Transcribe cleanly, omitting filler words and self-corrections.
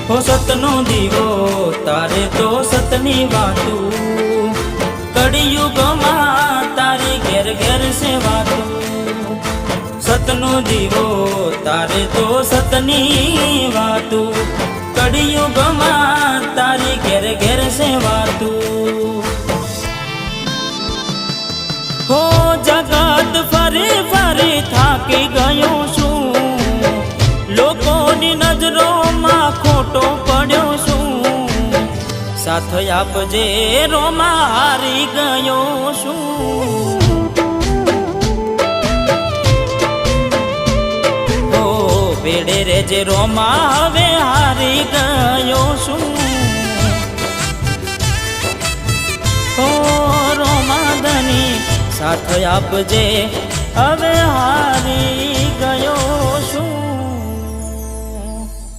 હો સતનો દીવો તારે તો સતની વાતું, કળિયુગમાં તારી ઘેર ઘેર સેવાતું। સતનો દીવો તારે તો સતની વાતું, કળિયુગમાં તારી ઘેર ઘેર સેવાતું। હો જગત ફરી ફરી થાકી ગયો છું, લોકોની નજરોમાં ખોટો પડ્યો છું, સાથ આપજે રોમાં હારી ગયો છું। હો ભેડે રેજે રોમાં હવે હારી ગયો છું। હો રોમાદની સાથ આપજે હવે હારી ગયો છું।